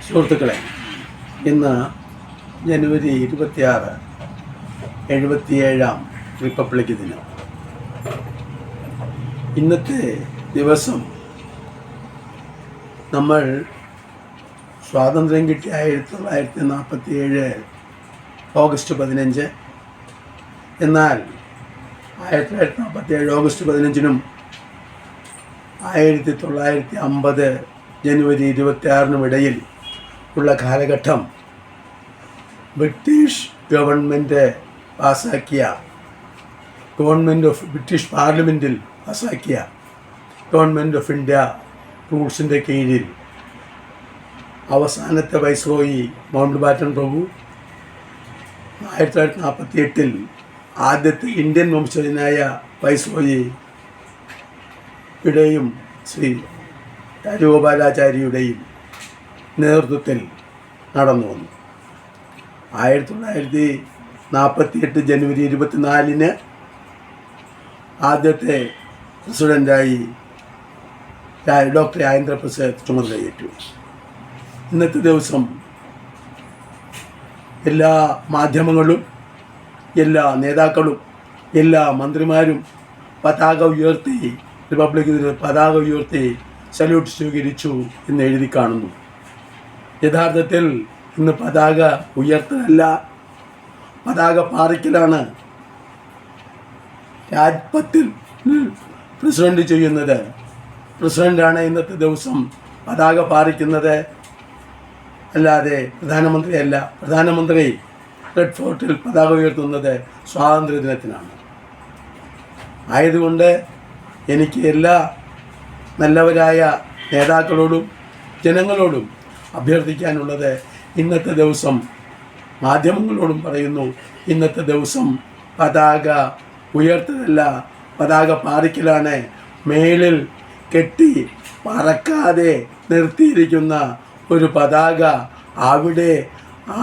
സുഹൃത്തുക്കളെ, ഇന്ന് ജനുവരി 26, 77ാം റിപ്പബ്ലിക് ദിനം. ഇന്നത്തെ ദിവസം നമ്മൾ സ്വാതന്ത്ര്യം കിട്ടിയ 1947 ഓഗസ്റ്റ് 15, എന്നാൽ 1947 ഓഗസ്റ്റ് 15-നും 1950 ജനുവരി 26-നും ഇടയിൽ ഉള്ള കാലഘട്ടം ബ്രിട്ടീഷ് ഗവൺമെൻറ് പാസാക്കിയ, ഗവൺമെൻറ് ഓഫ് ബ്രിട്ടീഷ് പാർലമെൻറ്റിൽ പാസാക്കിയ ഗവൺമെൻറ് ഓഫ് ഇന്ത്യ റൂൾസിൻ്റെ കീഴിൽ അവസാനത്തെ വൈസ്രോയി മൗണ്ട് ബാറ്റൻ പ്രഭു 1948 ആദ്യത്തെ ഇന്ത്യൻ വംശജനായ വൈസ്രോയി യുടെയും ശ്രീ രാജഗോപാലാചാരിയുടെയും നേതൃത്വത്തിൽ നടന്നു വന്നു. 1948 ജനുവരി 24-ന് ആദ്യത്തെ പ്രസിഡൻ്റായി ഡോക്ടർ രാജേന്ദ്ര പ്രസാദ് ചുമതലയേറ്റു. ഇന്നത്തെ ദിവസം എല്ലാ മാധ്യമങ്ങളും, എല്ലാ നേതാക്കളും, എല്ലാ മന്ത്രിമാരും പതാക ഉയർത്തി, റിപ്പബ്ലിക് ദിന പതാക ഉയർത്തി സല്യൂട്ട് സ്വീകരിച്ചു എന്ന് എഴുതി കാണുന്നു. യഥാർത്ഥത്തിൽ ഇന്ന് പതാക ഉയർത്തലല്ല, പതാക പാറിക്കലാണ് രാജ്പഥിൽ പ്രസിഡന്റ് ചെയ്യുന്നത്. പ്രസിഡന്റാണ് ഇന്നത്തെ ദിവസം പതാക പാറിക്കുന്നത്, അല്ലാതെ പ്രധാനമന്ത്രിയല്ല. പ്രധാനമന്ത്രി റെഡ് ഫോർട്ടിൽ പതാക ഉയർത്തുന്നത് സ്വാതന്ത്ര്യ ദിനത്തിനാണ്. ആയതുകൊണ്ട് എനിക്ക് എല്ലാ നല്ലവരായ നേതാക്കളോടും ജനങ്ങളോടും അഭ്യർത്ഥിക്കാനുള്ളത്, ഇന്നത്തെ ദിവസം മാധ്യമങ്ങളോടും പറയുന്നു, ഇന്നത്തെ ദിവസം പതാക ഉയർത്തലല്ല, പതാക പാറിക്കലാണ്. മേളിൽ കെട്ടി പറക്കാതെ നിർത്തിയിരിക്കുന്ന ഒരു പതാക, അവിടെ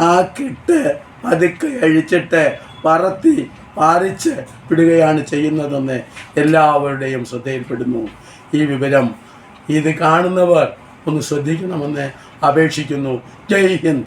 ആ കെട്ട് പതുക്കെ അഴിച്ചിട്ട് പറത്തി പാറിച്ച് വിടുകയാണ് ചെയ്യുന്നതെന്ന് എല്ലാവരുടെയും ശ്രദ്ധയിൽപ്പെടുന്നു. ഈ വിവരം ഇത് കാണുന്നവർ ഒന്ന് ശ്രദ്ധിക്കണമെന്ന് അപേക്ഷിക്കുന്നു. ജയ് ഹിന്ദ്.